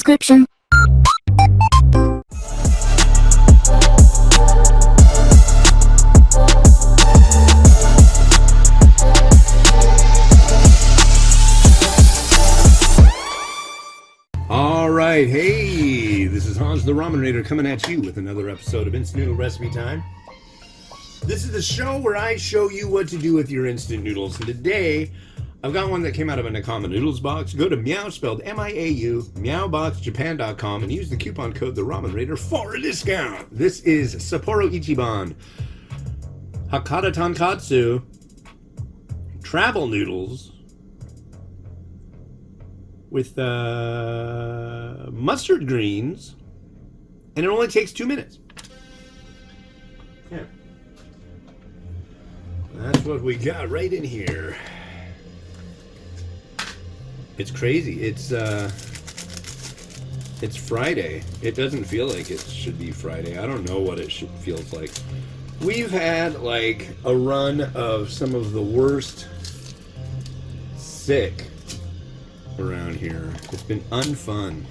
description. Alright, hey, this is Hans the Ramen Raider coming at you with another episode of Instant Noodle Recipe Time. This is the show where I show you what to do with your instant noodles. And today, I've got one that came out of a Nakama Noodles box. Go to Meow, spelled M-I-A-U, meowboxjapan.com, and use the coupon code The Ramen Raider for a discount. This is Sapporo Ichiban Hakata Tonkotsu travel noodles with mustard greens, and it only takes 2 minutes. Yeah. That's what we got right in here. It's crazy. It's Friday. It doesn't feel like it should be Friday. I don't know what it feels like. We've had like a run of some of the worst sick around here. It's been unfun.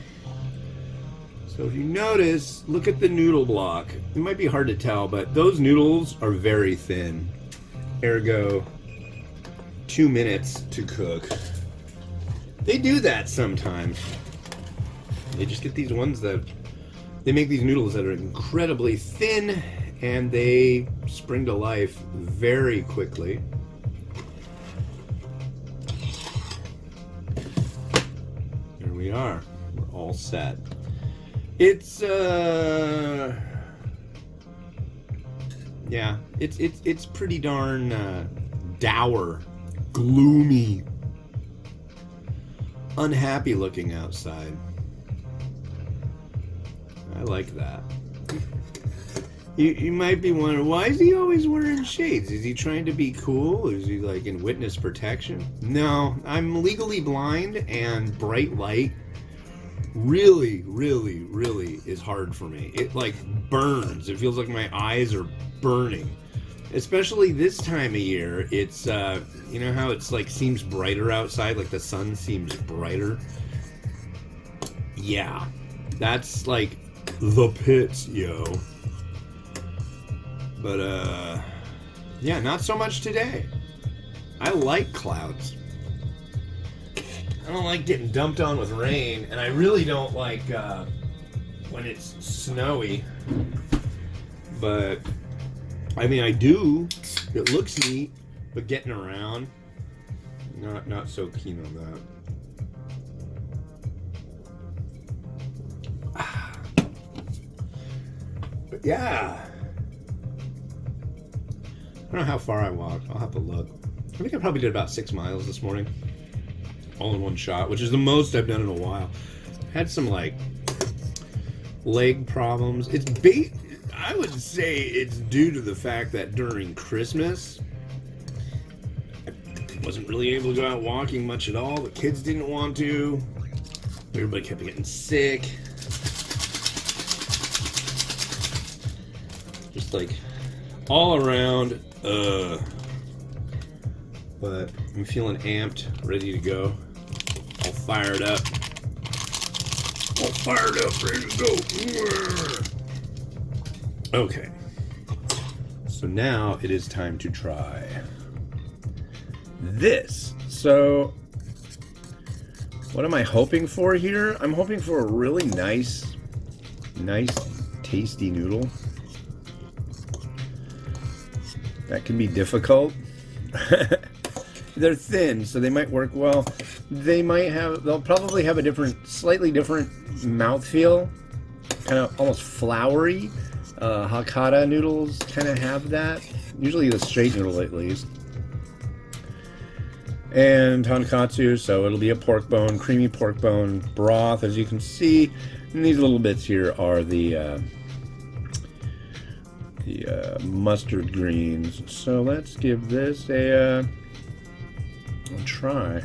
So if you notice, look at the noodle block. It might be hard to tell, but those noodles are very thin. Ergo, 2 minutes to cook. They do that sometimes. They just get these ones that they make these noodles that are incredibly thin and they spring to life very quickly. Here we are. We're all set. It's yeah, it's pretty darn dour, gloomy, unhappy looking outside. I like that. You might be wondering, why is he always wearing shades? Is he trying to be cool? Is he like in witness protection? No, I'm legally blind, and bright light really is hard for me. It like burns. It feels like my eyes are burning. Especially this time of year. It's you know how it's like seems brighter outside, like the sun seems brighter? Yeah. That's like the pits, yo. But yeah, not so much today. I like clouds. I don't like getting dumped on with rain, and I really don't like when it's snowy. But I mean, I do. It looks neat, but getting around, not so keen on that. But yeah, I don't know how far I walked. I'll have to look. I think I probably did about 6 miles this morning, all in one shot, which is the most I've done in a while. Had some like leg problems. I would say it's due to the fact that during Christmas, I wasn't really able to go out walking much at all. The kids didn't want to. Everybody kept getting sick. Just like all around. But I'm feeling amped, ready to go. All fired up. All fired up, ready to go. Okay. So now it is time to try this. So what am I hoping for here? I'm hoping for a really nice, tasty noodle. That can be difficult. They're thin, so they might work well. They'll probably have a slightly different mouthfeel, kind of almost floury. Hakata noodles kind of have that. Usually the straight noodle, at least. And tonkotsu, so it'll be a pork bone, creamy pork bone broth, as you can see. And these little bits here are the mustard greens. So let's give this a try.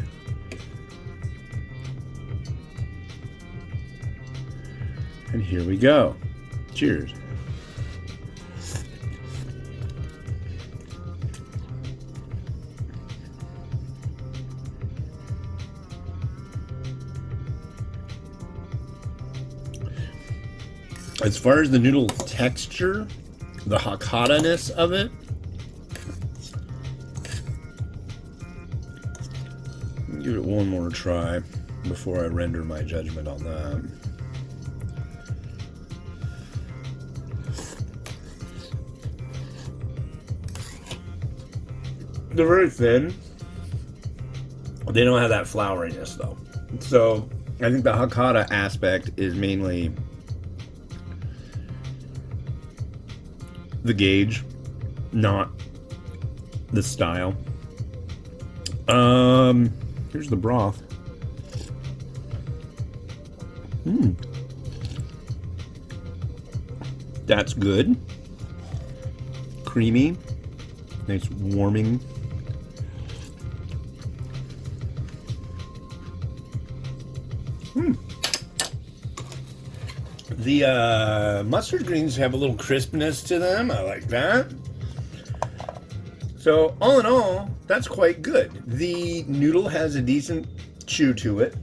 And here we go. Cheers. As far as the noodle texture, the Hakata-ness of it, give it one more try before I render my judgment on that. They're very thin. They don't have that flouriness though. So I think the Hakata aspect is mainly the gauge, not the style. Here's the broth. That's good. Creamy. Nice warming. The mustard greens have a little crispness to them. I like that. So all in all, that's quite good. The noodle has a decent chew to it.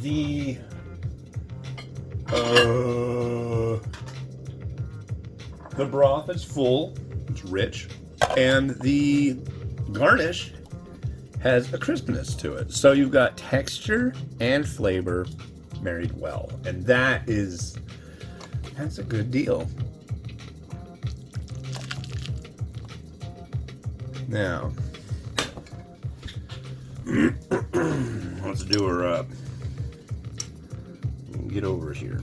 The broth is full, it's rich, and the garnish has a crispness to it. So you've got texture and flavor married well, and that's a good deal. Now, let's do her up. Get over here.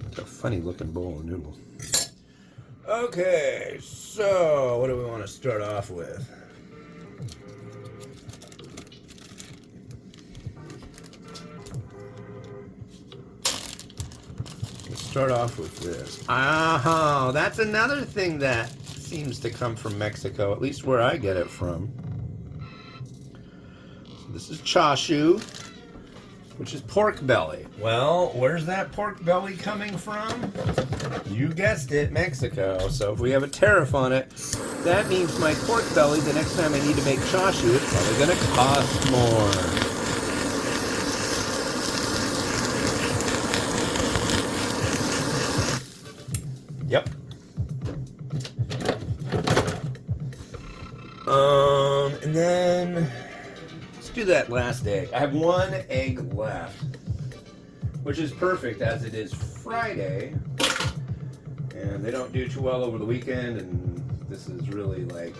It's a funny looking bowl of noodles. Okay, so what do we want to start off with? Let's start off with this. Oh, that's another thing that seems to come from Mexico, at least where I get it from. So this is chashu, which is pork belly. Well, where's that pork belly coming from? You guessed it, Mexico. So if we have a tariff on it, that means my pork belly, the next time I need to make chashu, it's probably going to cost more. Yep. And then let's do that last egg. I have one egg left, which is perfect as it is Friday, and they don't do too well over the weekend, and this is really like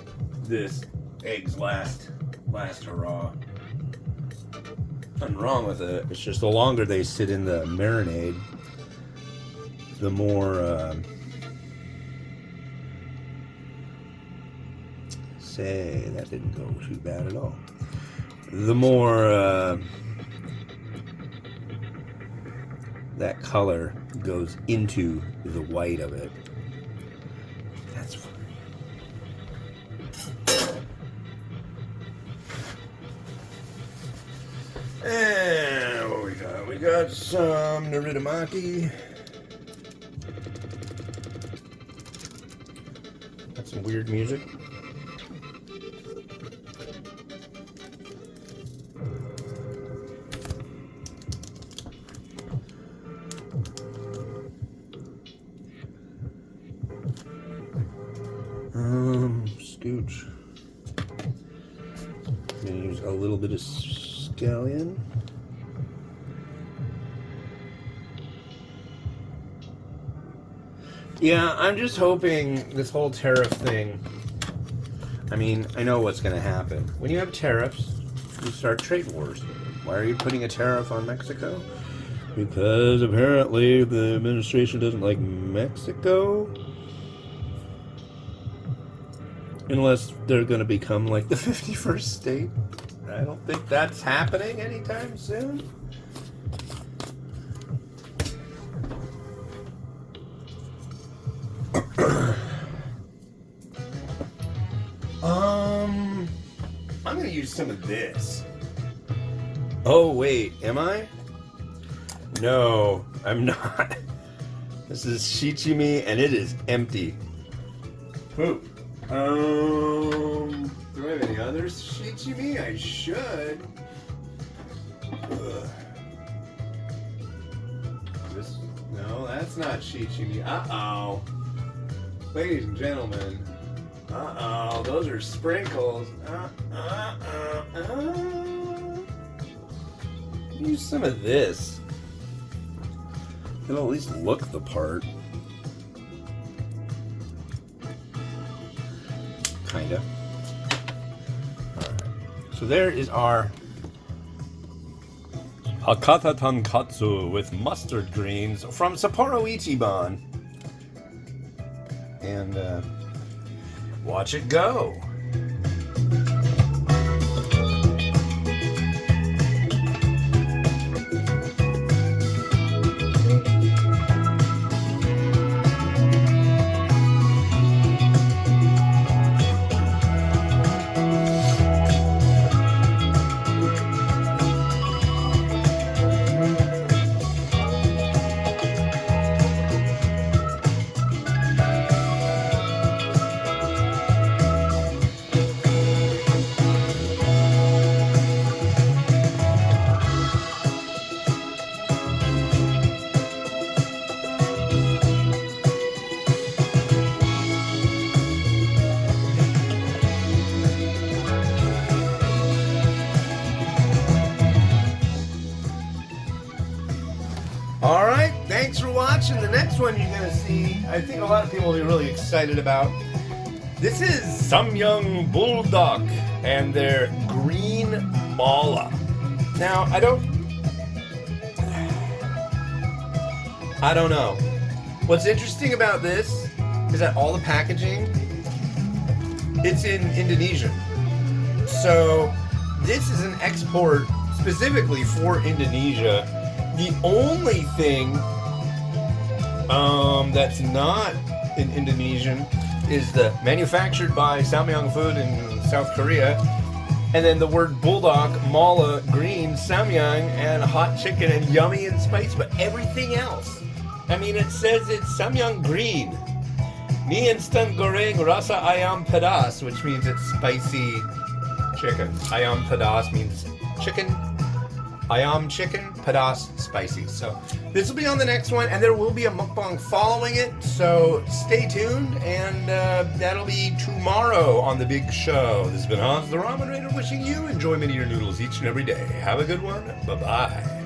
this egg's last hurrah. Nothing wrong with it. It's just the longer they sit in the marinade, the more that didn't go too bad at all. The more that color goes into the white of it. That's fine. And what we got? We got some Narutomaki. Got some weird music. Scooch. I'm gonna use a little bit of scallion. Yeah, I'm just hoping this whole tariff thing, I mean, I know what's gonna happen. When you have tariffs, you start trade wars. Why are you putting a tariff on Mexico? Because apparently the administration doesn't like Mexico. Unless they're going to become like the 51st state. I don't think that's happening anytime soon. I'm going to use some of this. Oh, wait, am I? No, I'm not. This is shichimi and it is empty. Poop. 3 Do I have any other shichimi? I should. Ugh. No, that's not shichimi. Uh-oh. Ladies and gentlemen. Uh-oh, those are sprinkles. Use some of this. It'll at least look the part. Kinda. Alright. So there is our Hakata Tonkotsu with mustard greens from Sapporo Ichiban. And watch it go. Alright, thanks for watching. The next one you're going to see, I think a lot of people will be really excited about. This is Samyang Bulldog and their green mala. Now, I don't know. What's interesting about this is that all the packaging, it's in Indonesian. So, this is an export specifically for Indonesia. The only thing that's not in Indonesian is the manufactured by Samyang Food in South Korea, and then the word bulldog, mala, green, samyang, and hot chicken, and yummy and spicy. But everything else, I mean, it says it's samyang green, mie instant goreng rasa ayam pedas, which means it's spicy chicken. Ayam pedas means chicken. Ayam chicken, pedas, spicy. So this will be on the next one, and there will be a mukbang following it. So stay tuned, and that'll be tomorrow on the big show. This has been Hans the Ramen Raider wishing you enjoyment of your noodles each and every day. Have a good one. Bye-bye.